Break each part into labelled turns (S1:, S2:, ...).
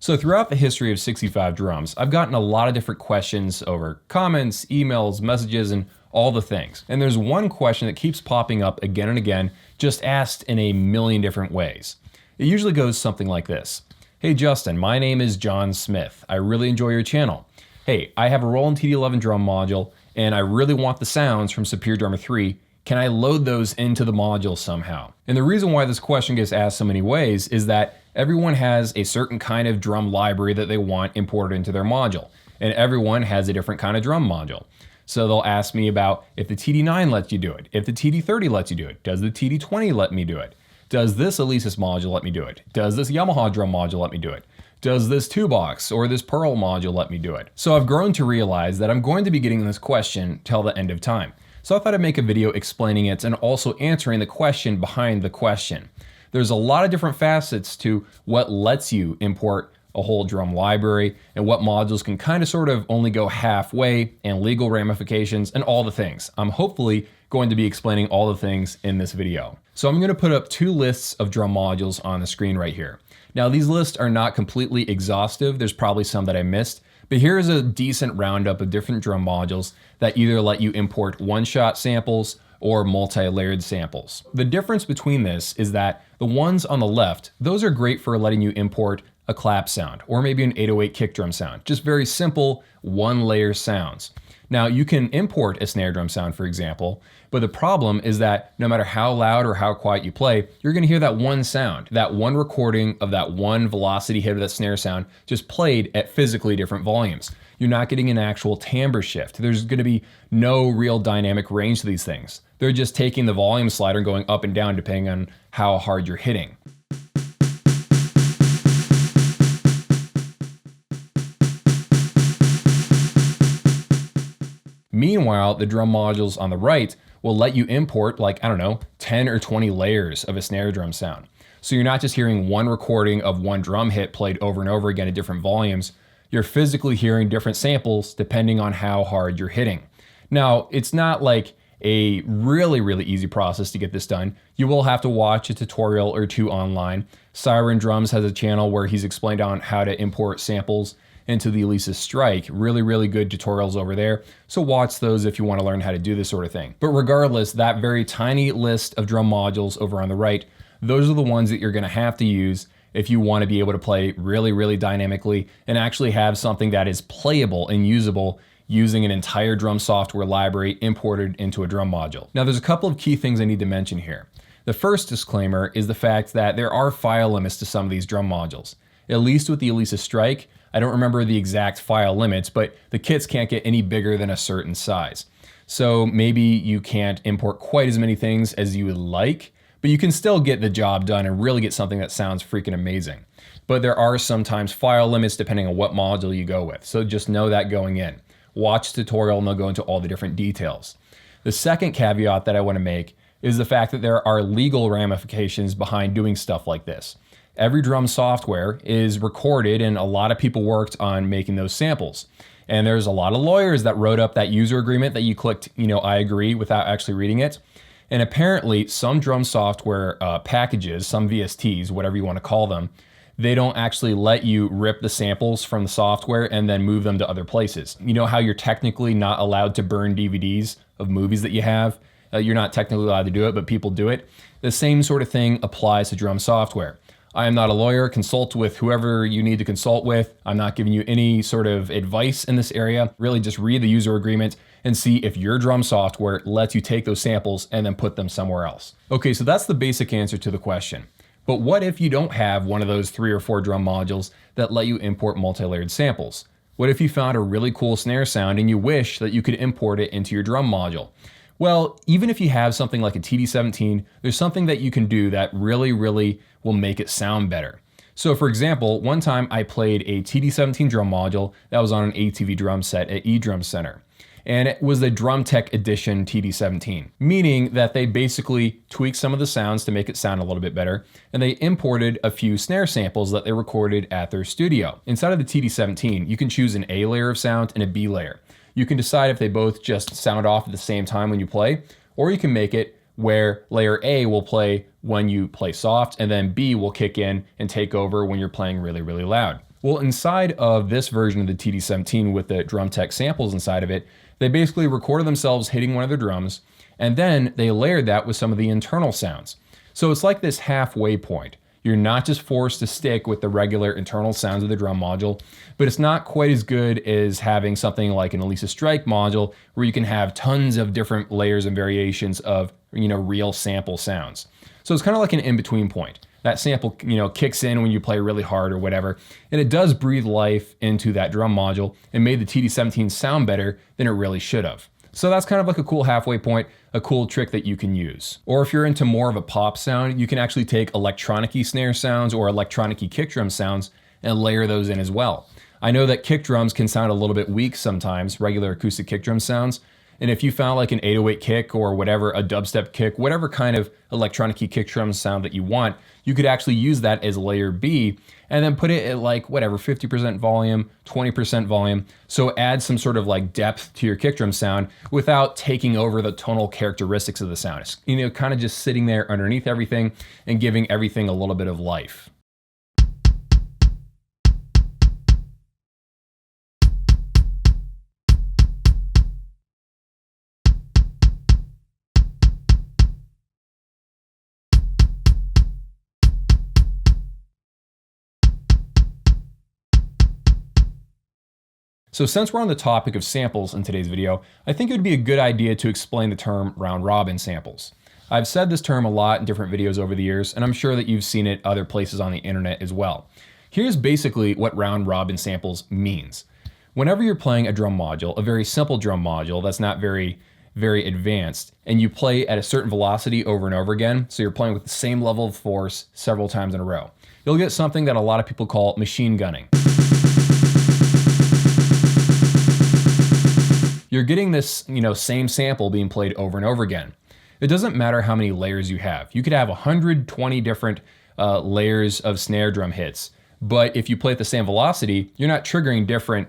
S1: So throughout the history of 65 drums, I've gotten a lot of different questions over comments, emails, messages, and all the things. And there's one question that keeps popping up again and again, just asked in a million different ways. It usually goes something like this. Hey Justin, my name is John Smith. I really enjoy your channel. Hey, I have a Roland TD11 drum module, and I really want the sounds from Superior Drummer 3. Can I load those into the module somehow? And the reason why this question gets asked so many ways is that everyone has a certain kind of drum library that they want imported into their module, and everyone has a different kind of drum module. So they'll ask me about if the TD9 lets you do it, if the TD30 lets you do it, does the TD20 let me do it? Does this Alesis module let me do it? Does this Yamaha drum module let me do it? Does this 2-box or this Pearl module let me do it? So I've grown to realize that I'm going to be getting this question till the end of time. So I thought I'd make a video explaining it and also answering the question behind the question. There's a lot of different facets to what lets you import a whole drum library and what modules can kind of sort of only go halfway, and legal ramifications and all the things. I'm hopefully going to be explaining all the things in this video. So I'm going to put up two lists of drum modules on the screen right here. Now these lists are not completely exhaustive. There's probably some that I missed, but here is a decent roundup of different drum modules that either let you import one-shot samples or multi-layered samples. The difference between this is that the ones on the left, those are great for letting you import a clap sound or maybe an 808 kick drum sound. Just very simple one-layer sounds. Now you can import a snare drum sound, for example, but the problem is that no matter how loud or how quiet you play, you're gonna hear that one sound, that one recording of that one velocity hit of that snare sound just played at physically different volumes. You're not getting an actual timbre shift. There's gonna be no real dynamic range to these things. They're just taking the volume slider and going up and down depending on how hard you're hitting. Meanwhile, the drum modules on the right will let you import, like, I don't know, 10 or 20 layers of a snare drum sound. So you're not just hearing one recording of one drum hit played over and over again at different volumes. You're physically hearing different samples depending on how hard you're hitting. Now, it's not like a really easy process to get this done. You will have to watch a tutorial or two online. Siren Drums has a channel where he's explained on how to import samples into the Alesis Strike. Really good tutorials over there. So watch those if you want to learn how to do this sort of thing. But regardless, that very tiny list of drum modules over on the right, those are the ones that you're going to have to use if you want to be able to play really dynamically and actually have something that is playable and usable using an entire drum software library imported into a drum module. Now there's a couple of key things I need to mention here. The first disclaimer is the fact that there are file limits to some of these drum modules. At least with the Alesis Strike, I don't remember the exact file limits, but the kits can't get any bigger than a certain size. So maybe you can't import quite as many things as you would like, but you can still get the job done and really get something that sounds freaking amazing. But there are sometimes file limits depending on what module you go with. So just know that going in. Watch the tutorial and they'll go into all the different details. The second caveat that I want to make is the fact that there are legal ramifications behind doing stuff like this. Every drum software is recorded and a lot of people worked on making those samples. And there's a lot of lawyers that wrote up that user agreement that you clicked, I agree, without actually reading it. And apparently some drum software packages, some VSTs, whatever you want to call them, they don't actually let you rip the samples from the software and then move them to other places. You know how you're technically not allowed to burn DVDs of movies that you have? You're not technically allowed to do it, but people do it. The same sort of thing applies to drum software. I am not a lawyer. Consult with whoever you need to consult with. I'm not giving you any sort of advice in this area. Really just read the user agreement and see if your drum software lets you take those samples and then put them somewhere else. Okay, so that's the basic answer to the question. But what if you don't have one of those 3 or 4 drum modules that let you import multi-layered samples? What if you found a really cool snare sound and you wish that you could import it into your drum module? Well, even if you have something like a TD17, there's something that you can do that really will make it sound better. So for example, one time I played a TD17 drum module that was on an ATV drum set at Edrum Center. And it was the Drum Tech Edition TD17, meaning that they basically tweaked some of the sounds to make it sound a little bit better, and they imported a few snare samples that they recorded at their studio. Inside of the TD17, you can choose an A layer of sound and a B layer. You can decide if they both just sound off at the same time when you play, or you can make it where layer A will play when you play soft, and then B will kick in and take over when you're playing really loud. Well, inside of this version of the TD-17 with the drum tech samples inside of it, they basically recorded themselves hitting one of their drums, and then they layered that with some of the internal sounds. So it's like this halfway point. You're not just forced to stick with the regular internal sounds of the drum module, but it's not quite as good as having something like an Alesis Strike module where you can have tons of different layers and variations of, real sample sounds. So it's kind of like an in-between point. That sample, kicks in when you play really hard or whatever, and it does breathe life into that drum module and made the TD-17 sound better than it really should have. So that's kind of like a cool halfway point, a cool trick that you can use. Or if you're into more of a pop sound, you can actually take electronic-y snare sounds or electronic-y kick drum sounds and layer those in as well. I know that kick drums can sound a little bit weak sometimes, regular acoustic kick drum sounds. And if you found like an 808 kick or whatever, a dubstep kick, whatever kind of electronic-y kick drum sound that you want, you could actually use that as layer B and then put it at like whatever, 50% volume, 20% volume. So add some sort of like depth to your kick drum sound without taking over the tonal characteristics of the sound. It's, kind of just sitting there underneath everything and giving everything a little bit of life. So since we're on the topic of samples in today's video, I think it would be a good idea to explain the term round-robin samples. I've said this term a lot in different videos over the years, and I'm sure that you've seen it other places on the internet as well. Here's basically what round-robin samples means. Whenever you're playing a drum module, a very simple drum module that's not very advanced, and you play at a certain velocity over and over again, so you're playing with the same level of force several times in a row, you'll get something that a lot of people call machine gunning. You're getting this, same sample being played over and over again. It doesn't matter how many layers you have. You could have 120 different layers of snare drum hits, but if you play at the same velocity, you're not triggering different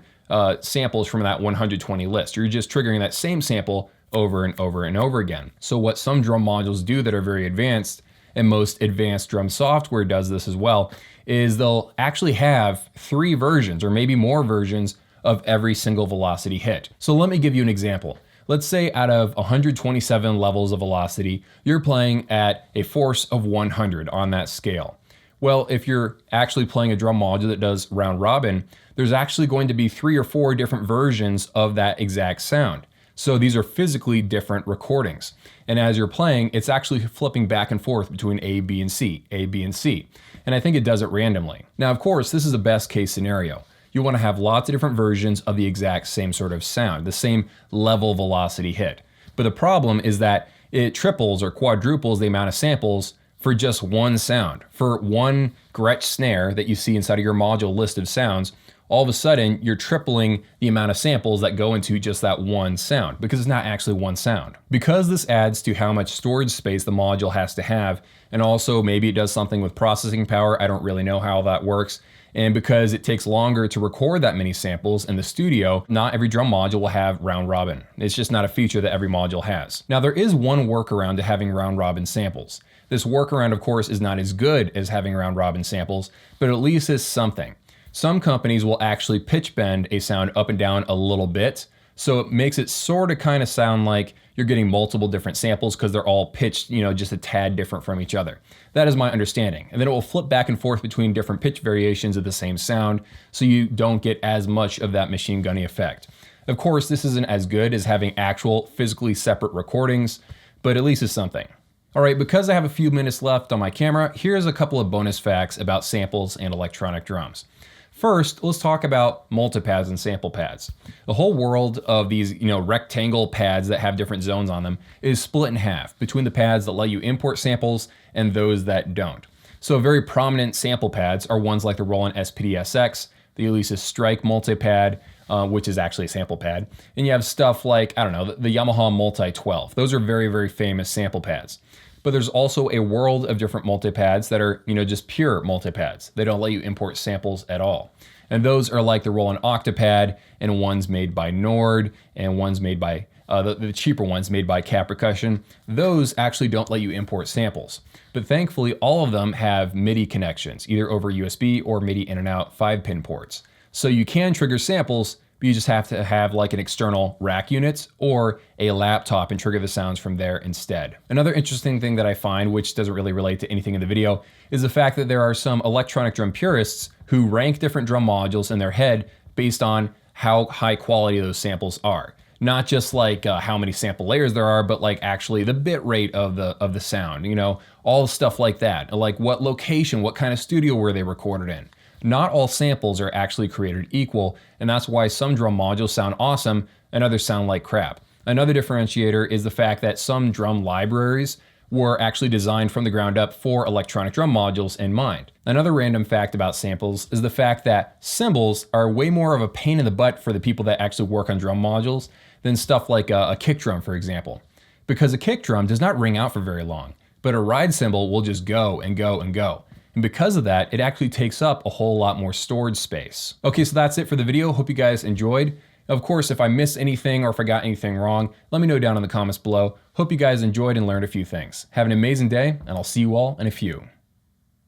S1: samples from that 120 list. You're just triggering that same sample over and over and over again. So what some drum modules do that are very advanced, and most advanced drum software does this as well, is they'll actually have 3 versions or maybe more versions of every single velocity hit. So let me give you an example. Let's say out of 127 levels of velocity, you're playing at a force of 100 on that scale. Well, if you're actually playing a drum module that does round robin, there's actually going to be 3 or 4 different versions of that exact sound. So these are physically different recordings. And as you're playing, it's actually flipping back and forth between A, B, and C, A, B, and C. And I think it does it randomly. Now, of course, this is a best case scenario. You want to have lots of different versions of the exact same sort of sound, the same level velocity hit. But the problem is that it triples or quadruples the amount of samples for just one sound. For one Gretsch snare that you see inside of your module list of sounds, all of a sudden you're tripling the amount of samples that go into just that one sound because it's not actually one sound. Because this adds to how much storage space the module has to have, and also maybe it does something with processing power, I don't really know how that works. And because it takes longer to record that many samples in the studio, not every drum module will have round robin. It's just not a feature that every module has. Now, there is one workaround to having round robin samples. This workaround, of course, is not as good as having round robin samples, but at least is something. Some companies will actually pitch bend a sound up and down a little bit, so it makes it sort of kind of sound like you're getting multiple different samples because they're all pitched, just a tad different from each other. That is my understanding. And then it will flip back and forth between different pitch variations of the same sound, so you don't get as much of that machine gunning effect. Of course, this isn't as good as having actual physically separate recordings, but at least it's something. All right, because I have a few minutes left on my camera, here's a couple of bonus facts about samples and electronic drums. First, let's talk about multipads and sample pads. The whole world of these, rectangle pads that have different zones on them is split in half between the pads that let you import samples and those that don't. So very prominent sample pads are ones like the Roland SPD-SX, the Alesis Strike multipad, which is actually a sample pad. And you have stuff like, the Yamaha Multi-12. Those are very, very famous sample pads. But there's also a world of different multipads that are, just pure multipads. They don't let you import samples at all. And those are like the Roland Octapad, and one's made by Nord, and one's made by the cheaper ones made by Cat Percussion, those actually don't let you import samples. But thankfully, all of them have MIDI connections, either over USB or MIDI in and out 5-pin ports. So you can trigger samples, but you just have to have like an external rack unit or a laptop and trigger the sounds from there instead. Another interesting thing that I find, which doesn't really relate to anything in the video, is the fact that there are some electronic drum purists who rank different drum modules in their head based on how high quality those samples are. Not just like how many sample layers there are, but like actually the bit rate of the sound, you know, all stuff like that. Like what location, what kind of studio were they recorded in. Not all samples are actually created equal, and that's why some drum modules sound awesome and others sound like crap. Another differentiator is the fact that some drum libraries were actually designed from the ground up for electronic drum modules in mind. Another random fact about samples is the fact that cymbals are way more of a pain in the butt for the people that actually work on drum modules than stuff like a kick drum, for example. Because a kick drum does not ring out for very long, but a ride cymbal will just go and go and go. And because of that, it actually takes up a whole lot more storage space. Okay, so that's it for the video. Hope you guys enjoyed. Of course, if I missed anything or if I got anything wrong, let me know down in the comments below. Hope you guys enjoyed and learned a few things. Have an amazing day, and I'll see you all in a few.